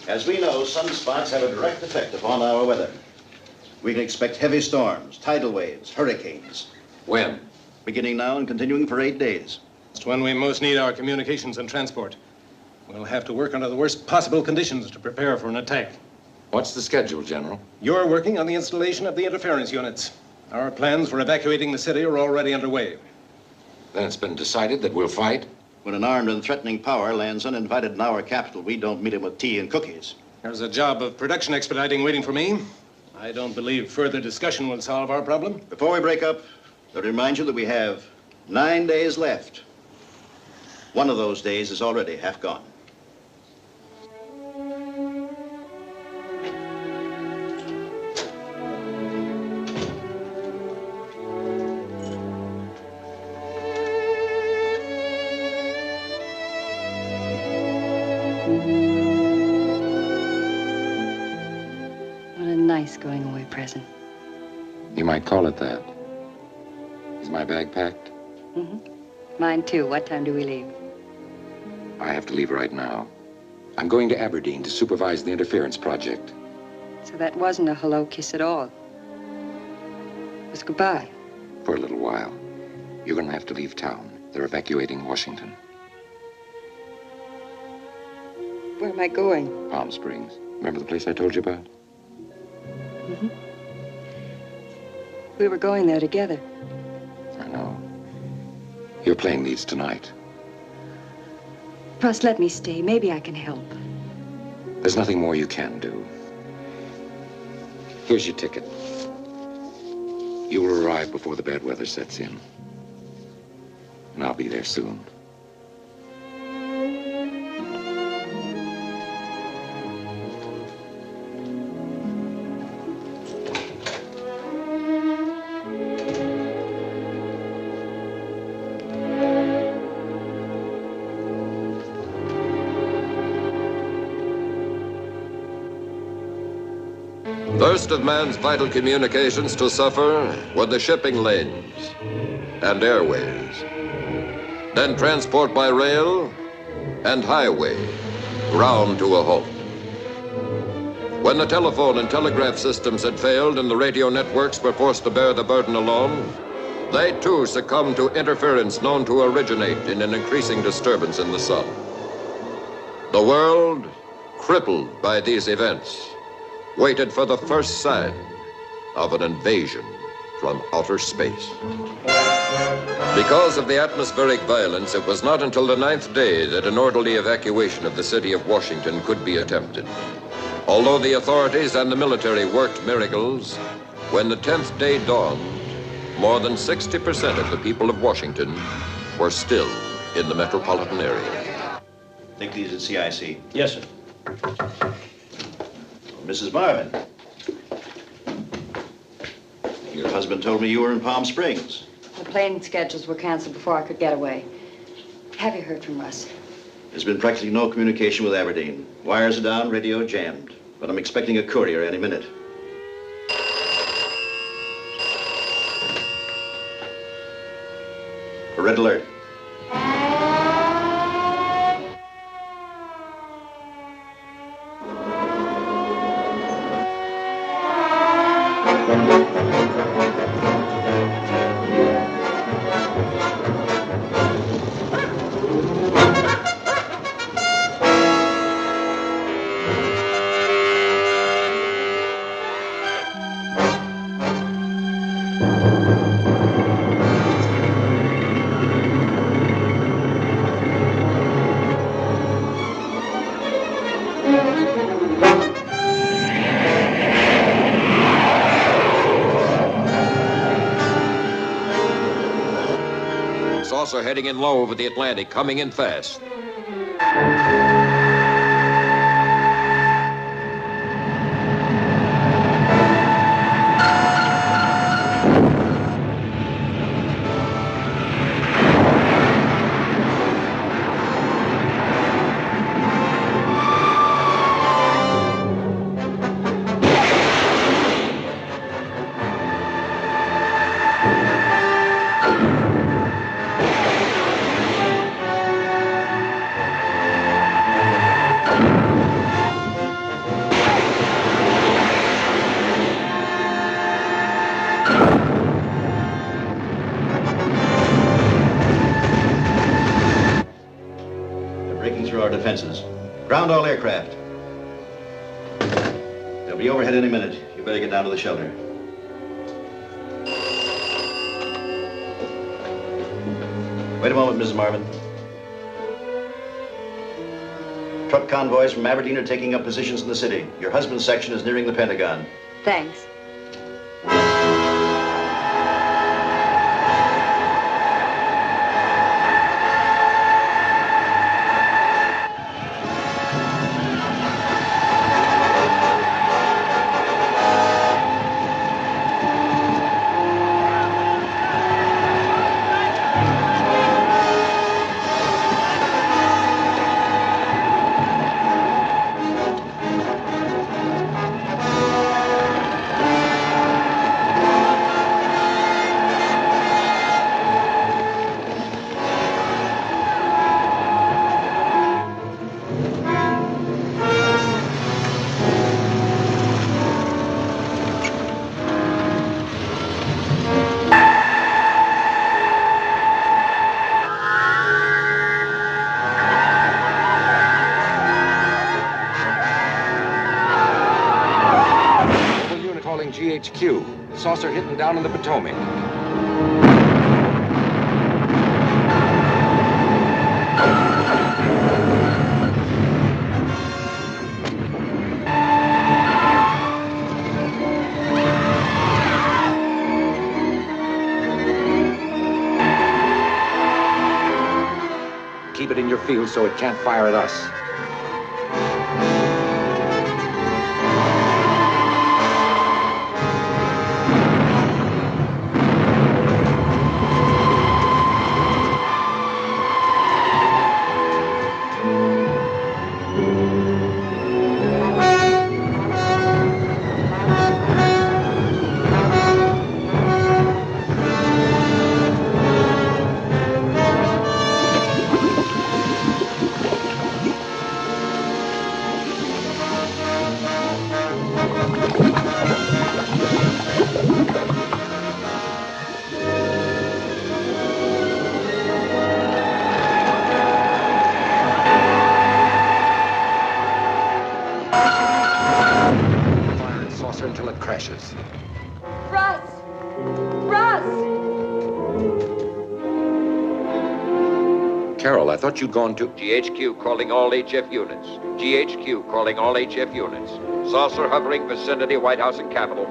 As we know, sunspots have a direct effect upon our weather. We can expect heavy storms, tidal waves, hurricanes. When? Beginning now and continuing for 8 days. It's when we most need our communications and transport. We'll have to work under the worst possible conditions to prepare for an attack. What's the schedule, General? You're working on the installation of the interference units. Our plans for evacuating the city are already underway. Then it's been decided that we'll fight? When an armed and threatening power lands uninvited in our capital, we don't meet him with tea and cookies. There's a job of production expediting waiting for me. I don't believe further discussion will solve our problem. Before we break up, I'll remind you that we have 9 days left. One of those days is already half gone. What a nice going away present. You might call it that. Is my bag packed? Mm-hmm. Mine too. What time do we leave? I have to leave right now. I'm going to Aberdeen to supervise the interference project. So that wasn't a hello kiss at all. It was goodbye. For a little while. You're going to have to leave town. They're evacuating Washington. Where am I going? Palm Springs. Remember the place I told you about? Mm-hmm. We were going there together. I know. Your plane leaves tonight. Russ, let me stay. Maybe I can help. There's nothing more you can do. Here's your ticket. You will arrive before the bad weather sets in. And I'll be there soon. First of man's vital communications to suffer were the shipping lanes and airways. Then transport by rail and highway, ground to a halt. When the telephone and telegraph systems had failed and the radio networks were forced to bear the burden alone, they too succumbed to interference known to originate in an increasing disturbance in the sun. The world, crippled by these events, waited for the first sign of an invasion from outer space. Because of the atmospheric violence, it was not until the 9th day that an orderly evacuation of the city of Washington could be attempted. Although the authorities and the military worked miracles, when the 10th day dawned, more than 60% of the people of Washington were still in the metropolitan area. Take these at CIC. Yes, sir. Mrs. Marvin. Your husband told me you were in Palm Springs. The plane schedules were canceled before I could get away. Have you heard from Russ? There's been practically no communication with Aberdeen. Wires are down, radio jammed. But I'm expecting a courier any minute. A red alert. Saucer heading in low over the Atlantic, coming in fast. through our defenses. Ground all aircraft. They'll be overhead any minute. You better get down to the shelter. Wait a moment, Mrs. Marvin. Truck convoys from Aberdeen are taking up positions in the city. Your husband's section is nearing the Pentagon. Thanks. GHQ. The saucer hitting down in the Potomac. Keep it in your field so it can't fire at us. Until it crashes. Russ! Russ! Carol, I thought you'd gone to... GHQ calling all HF units. GHQ calling all HF units. Saucer hovering vicinity White House and Capitol.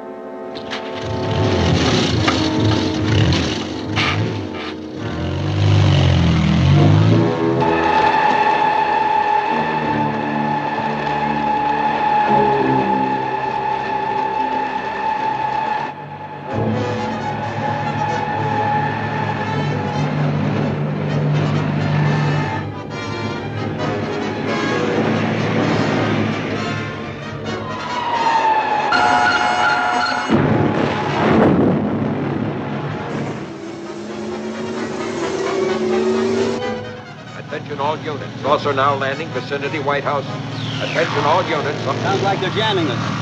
Attention all units. Saucer now landing vicinity White House. Attention all units. Sounds like they're jamming us.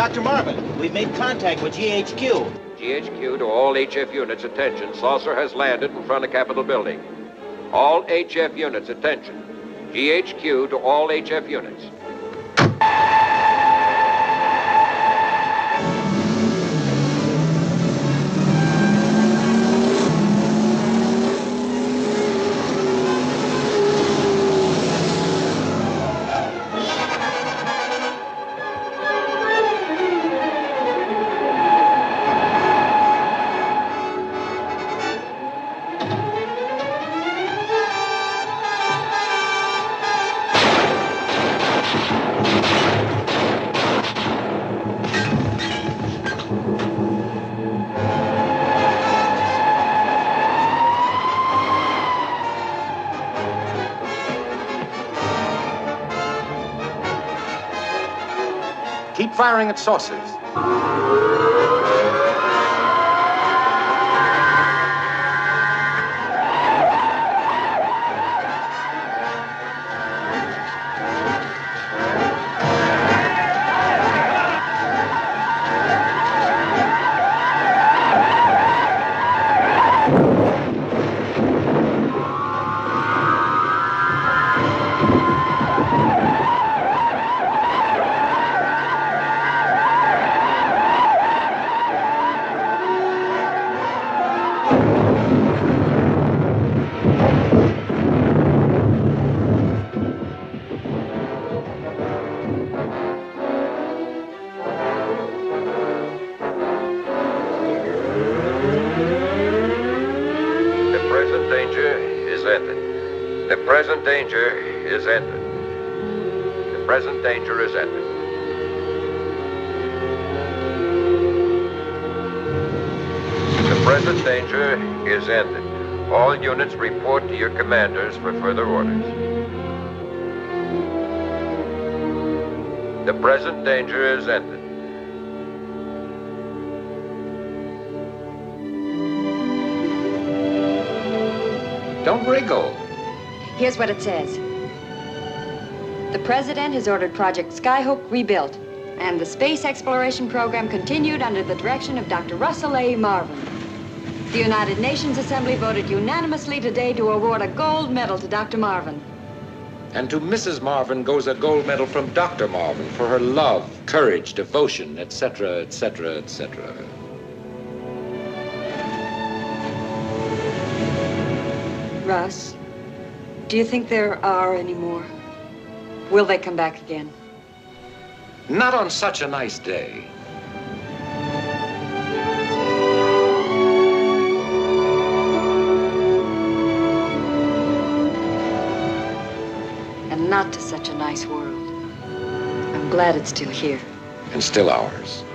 Dr. Marvin, we've made contact with GHQ. GHQ to all HF units, attention. Saucer has landed in front of Capitol Building. All HF units, attention. GHQ to all HF units. Keep firing at saucers. The present danger is ended. The present danger is ended. The present danger is ended. All units report to your commanders for further orders. The present danger is ended. Don't wriggle. Here's what it says. The President has ordered Project Skyhook rebuilt, and the space exploration program continued under the direction of Dr. Russell A. Marvin. The United Nations Assembly voted unanimously today to award a gold medal to Dr. Marvin. And to Mrs. Marvin goes a gold medal from Dr. Marvin for her love, courage, devotion, etc., etc., etc. Russ, do you think there are any more? Will they come back again? Not on such a nice day. And not to such a nice world. I'm glad it's still here. And still ours.